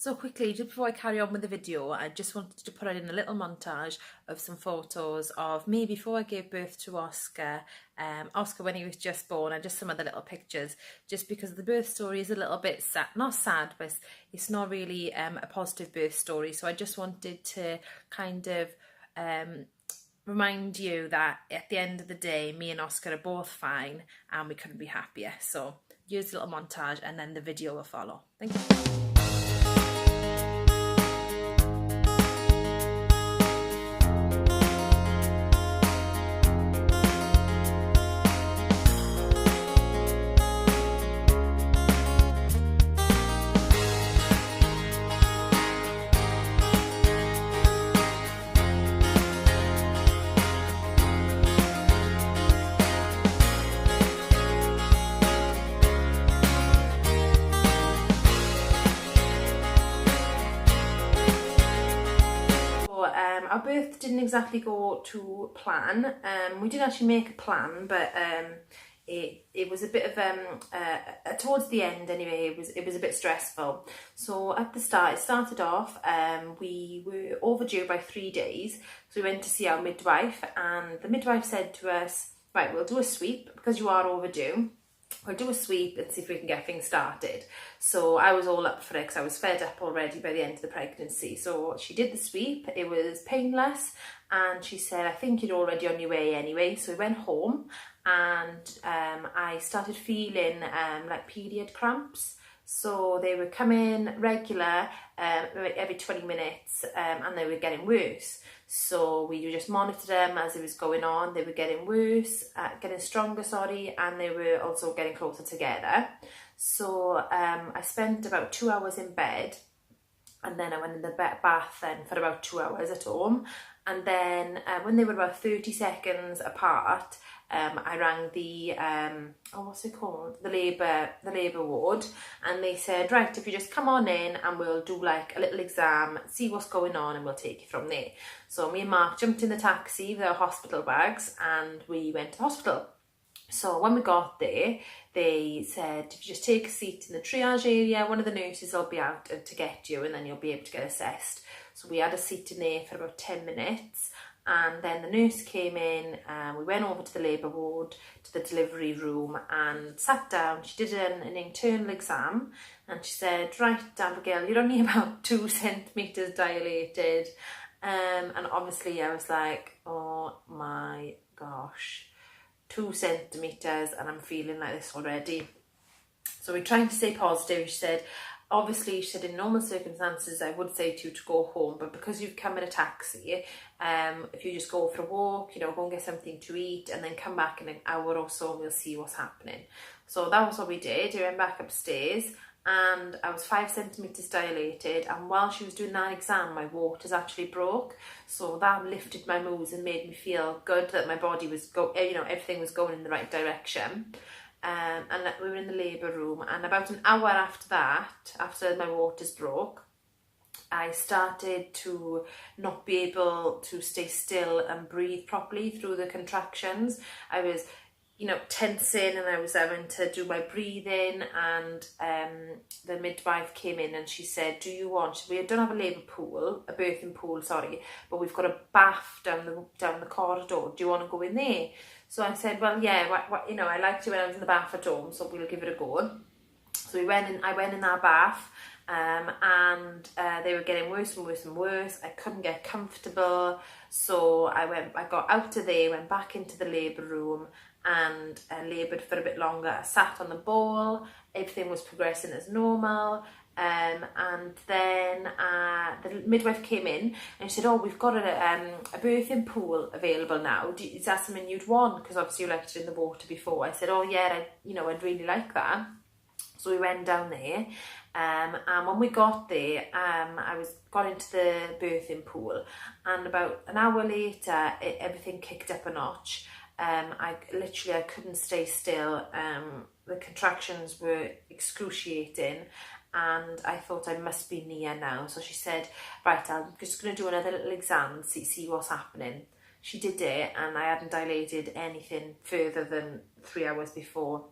So quickly, just before I carry on with the video, I just wanted to put in a little montage of some photos of me before I gave birth to Oscar. Oscar when he was just born, and just some other little pictures, just because the birth story is a little bit sad, not sad, but it's not really a positive birth story. So I just wanted to kind of remind you that at the end of the day, me and Oscar are both fine and we couldn't be happier. So here's a little montage and then the video will follow. Thank you. Our birth didn't exactly go to plan. We did actually make a plan, but it was a bit of towards the end anyway. It was a bit stressful. So at the start, it started off. We were overdue by 3 days, so we went to see our midwife, and the midwife said to us, "Right, we'll do a sweep because you are overdue. We'll do a sweep and see if we can get things started." So I was all up for it because I was fed up already by the end of the pregnancy. So she did the sweep. It was painless, and she said, "I think you're already on your way anyway." So we went home, and I started feeling like period cramps. So they were coming regular, every 20 minutes, and they were getting worse. So we just monitored them as it was going on. They were getting worse, getting stronger, and they were also getting closer together. So I spent about 2 hours in bed, and then I went in the bath then for about 2 hours at home. And then when they were about 30 seconds apart, I rang the what's it called, the labour ward, and they said, "Right, if you just come on in and we'll do like a little exam, see what's going on, and we'll take you from there." So me and Mark jumped in the taxi with our hospital bags and we went to the hospital. So when we got there, they said, "If you just take a seat in the triage area, one of the nurses will be out to get you, and then you'll be able to get assessed." So we had a seat in there for about 10 minutes. And then the nurse came in, and we went over to the labour ward, to the delivery room, and sat down. She did an internal exam, and she said, "Right, Abigail, you're only about 2 centimetres dilated." And obviously I was like, oh my gosh, 2 centimetres, and I'm feeling like this already. So we're trying to stay positive. She said, obviously, she said, in normal circumstances, I would say to you to go home, but because you've come in a taxi, if you just go for a walk, go and get something to eat, and then come back in an hour or so, and we'll see what's happening. So that was what we did. We went back upstairs, and I was 5 centimetres dilated, and while she was doing that exam, my waters actually broke. So that lifted my moods and made me feel good that my body was everything was going in the right direction. And we were in the labour room, and about an hour after that, after my waters broke, I started to not be able to stay still and breathe properly through the contractions. I was tensing, and I was having to do my breathing, and the midwife came in and she said, we don't have a birthing pool, but we've got a bath down the corridor. Do you want to go in there? So I said, well, yeah, I liked it when I was in the bath at home, so we'll give it a go. So I went in that bath, and they were getting worse and worse and worse. I couldn't get comfortable, so I got out of there, went back into the labour room, and laboured for a bit longer. I sat on the ball, everything was progressing as normal, and then the midwife came in and she said, "Oh, we've got a birthing pool available now. Is that something you'd want? Because obviously you liked it in the water before." I said, "Oh yeah, I'd really like that." So we went down there, and when we got there, I got into the birthing pool, and about an hour later, everything kicked up a notch. I couldn't stay still. The contractions were excruciating, and I thought I must be near now. So she said, "Right, I'm just going to do another little exam, see what's happening." She did it, and I hadn't dilated anything further than 3 hours before.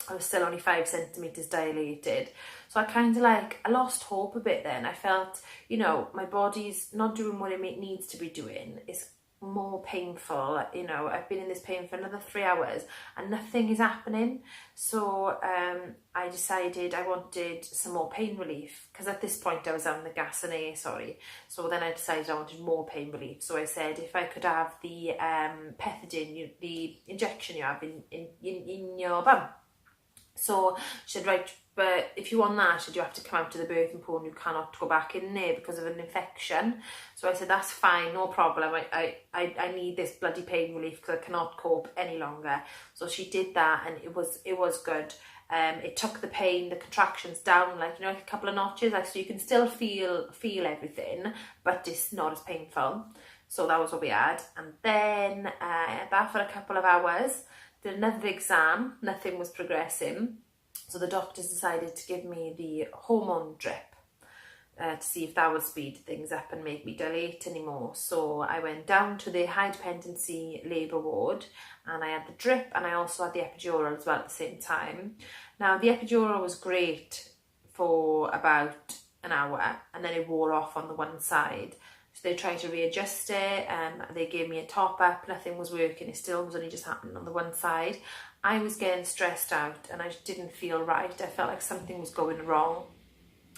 I was still only 5 centimetres dilated. So I lost hope a bit then. I felt, you know, my body's not doing what it needs to be doing. It's more painful, you know. I've been in this pain for another 3 hours and nothing is happening. So I decided I wanted some more pain relief, because at this point I was on the gas and air, so then I decided I wanted more pain relief. So I said if I could have the pethidine, the injection you have in your bum. So she said, right, but if you want that, you have to come out to the birthing pool and you cannot go back in there because of an infection. So I said, that's fine, no problem. I need this bloody pain relief because I cannot cope any longer. So she did that, and it was good. It took the pain, the contractions down, like, you know, like a couple of notches, like, so you can still feel everything, but it's not as painful. So that was what we had. And then I had that for a couple of hours. Did another exam, nothing was progressing. So the doctors decided to give me the hormone drip to see if that would speed things up and make me dilate anymore. So I went down to the high dependency labour ward, and I had the drip, and I also had the epidural as well at the same time. Now the epidural was great for about an hour, and then it wore off on the one side. So they tried to readjust it, and they gave me a top up, nothing was working, it still was only just happening on the one side. I was getting stressed out and I just didn't feel right. I felt like something was going wrong.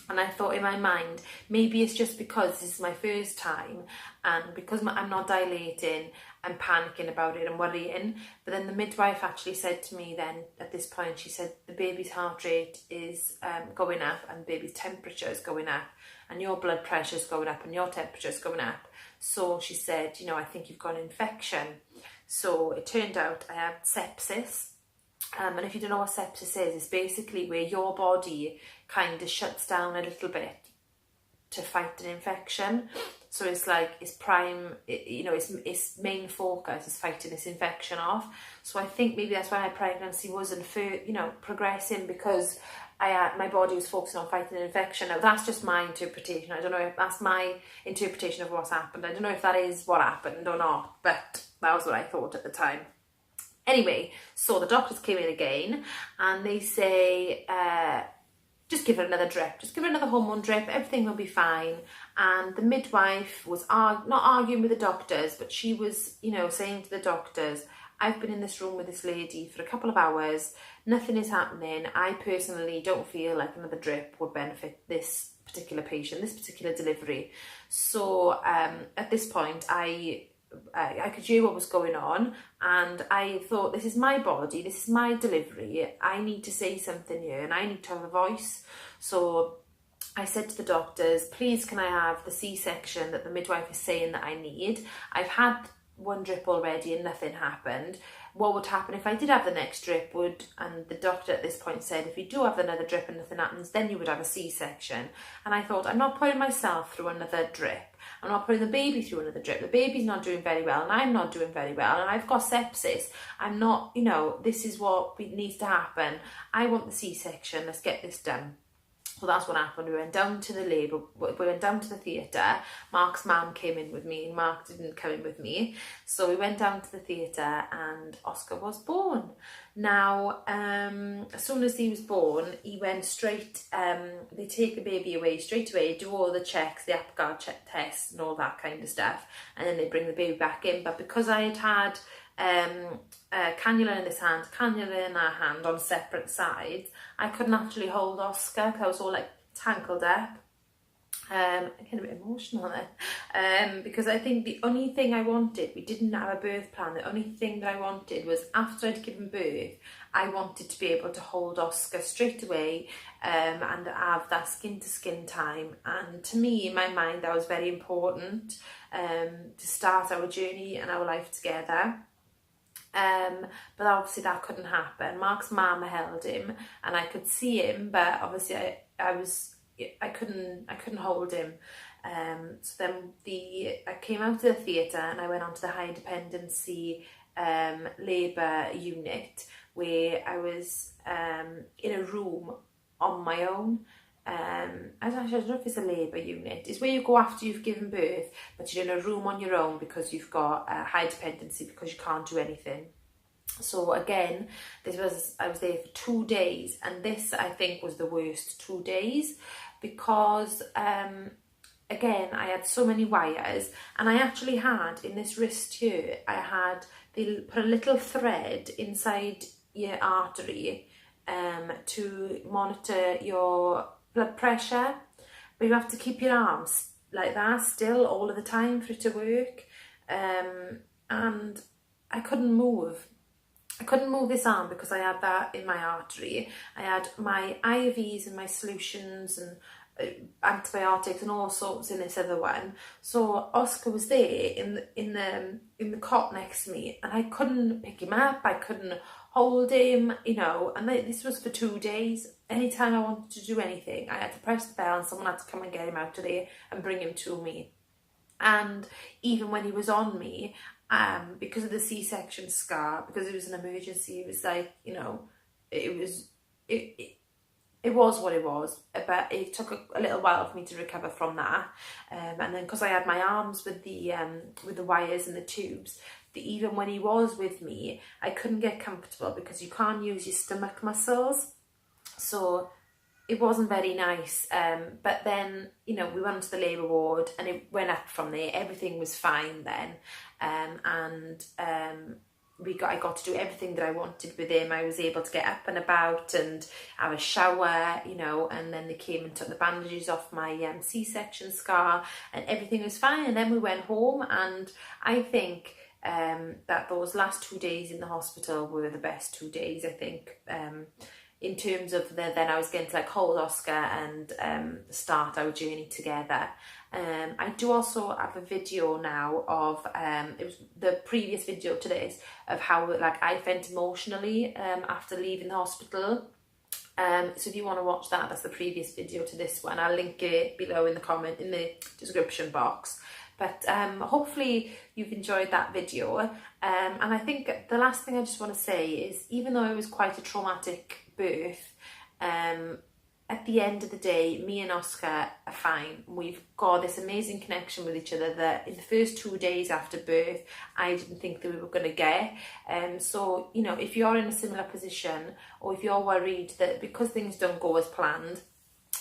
And I thought in my mind, maybe it's just because this is my first time, and because I'm not dilating, I'm panicking about it and worrying. But then the midwife actually said to me then, at this point, she said, the baby's heart rate is going up, and baby's temperature is going up, and your blood pressure is going up, and your temperature is going up. So she said, you know, I think you've got an infection. So it turned out I had sepsis. And if you don't know what sepsis is, it's basically where your body kind of shuts down a little bit to fight an infection. So it's like its main focus is fighting this infection off. So I think maybe that's why my pregnancy wasn't progressing, because my body was focusing on fighting an infection. Now that's just my interpretation. I don't know if that's my interpretation of what's happened. I don't know if that is what happened or not, but that was what I thought at the time. Anyway, so the doctors came in again, and they say, just give her another drip, just give her another hormone drip, everything will be fine. And the midwife was not arguing with the doctors, but she was, you know, saying to the doctors, I've been in this room with this lady for a couple of hours, nothing is happening. I personally don't feel like another drip would benefit this particular patient, this particular delivery. So at this point, I could hear what was going on, and I thought, this is my body, this is my delivery, I need to say something here, and I need to have a voice. So I said to the doctors, please can I have the C-section that the midwife is saying that I need? I've had one drip already and nothing happened. What would happen if I did have the next drip? And the doctor at this point said, if you do have another drip and nothing happens, then you would have a C-section. And I thought, I'm not putting myself through another drip. I'm not putting the baby through another drip. The baby's not doing very well, and I'm not doing very well, and I've got sepsis. I'm not, you know, this is what needs to happen. I want the C-section. Let's get this done. So that's what happened. We went down to the theatre. Mark's mum came in with me, and Mark didn't come in with me. So we went down to the theatre, and Oscar was born. Now, as soon as he was born, he went straight, they take the baby away straight away, do all the checks, the Abigail tests and all that kind of stuff, and then they bring the baby back in. But because I had a cannula in this hand, cannula in that hand on separate sides, I couldn't actually hold Oscar because I was all like tangled up. I'm getting a bit emotional there, because I think the only thing I wanted, we didn't have a birth plan, the only thing that I wanted was, after I'd given birth, I wanted to be able to hold Oscar straight away and have that skin to skin time. And to me, in my mind, that was very important to start our journey and our life together. But obviously that couldn't happen. Mark's mum held him and I could see him, but obviously I couldn't hold him. So then I came out of the theatre and I went on to the high dependency labour unit, where I was in a room on my own. I don't know if it's a labour unit. It's where you go after you've given birth, but you're in a room on your own because you've got high dependency, because you can't do anything. So again, I was there for 2 days, and this I think was the worst 2 days because again, I had so many wires, and I actually had in this wrist here, they put a little thread inside your artery to monitor your blood pressure, but you have to keep your arms like that still all of the time for it to work, and I couldn't move. I couldn't move this arm because I had that in my artery. I had my IVs and my solutions and antibiotics and all sorts in this other one. So Oscar was there in the cot next to me, and I couldn't pick him up. I couldn't hold him, you know. And this was for 2 days. Anytime I wanted to do anything, I had to press the bell, and someone had to come and get him out of there and bring him to me. And even when he was on me, because of the C-section scar, because it was an emergency, it was like, you know, it was what it was, but it took a little while for me to recover from that. And then because I had my arms with the wires and the tubes, even when he was with me, I couldn't get comfortable because you can't use your stomach muscles. So it wasn't very nice, but then, you know, we went to the labour ward and it went up from there. Everything was fine then, I got to do everything that I wanted with him. I was able to get up and about and have a shower, you know, and then they came and took the bandages off my C-section scar, and everything was fine. And then we went home, and I think that those last 2 days in the hospital were the best 2 days, I think. In terms of then I was going to like hold Oscar and start our journey together. I do also have a video now of it was the previous video to this, of how like I felt emotionally after leaving the hospital. So if you want to watch that, that's the previous video to this one. I'll link it below in the description box. But hopefully you've enjoyed that video. And I think the last thing I just want to say is, even though it was quite a traumatic birth, at the end of the day, me and Oscar are fine. We've got this amazing connection with each other that in the first 2 days after birth, I didn't think that we were going to get. So, you know, if you're in a similar position, or if you're worried that because things don't go as planned,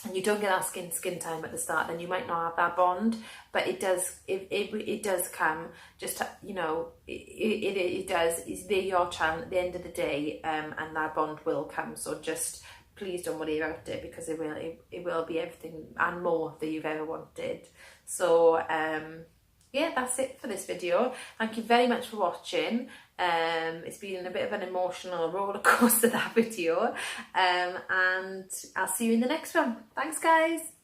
and you don't get that skin time at the start, then you might not have that bond. But it does come. Just, you know, it does. Is there your child at the end of the day, and that bond will come. So just please don't worry about it, because it will be everything and more that you've ever wanted. So yeah, that's it for this video. Thank you very much for watching. It's been a bit of an emotional roller coaster, that video, and I'll see you in the next one. Thanks, guys.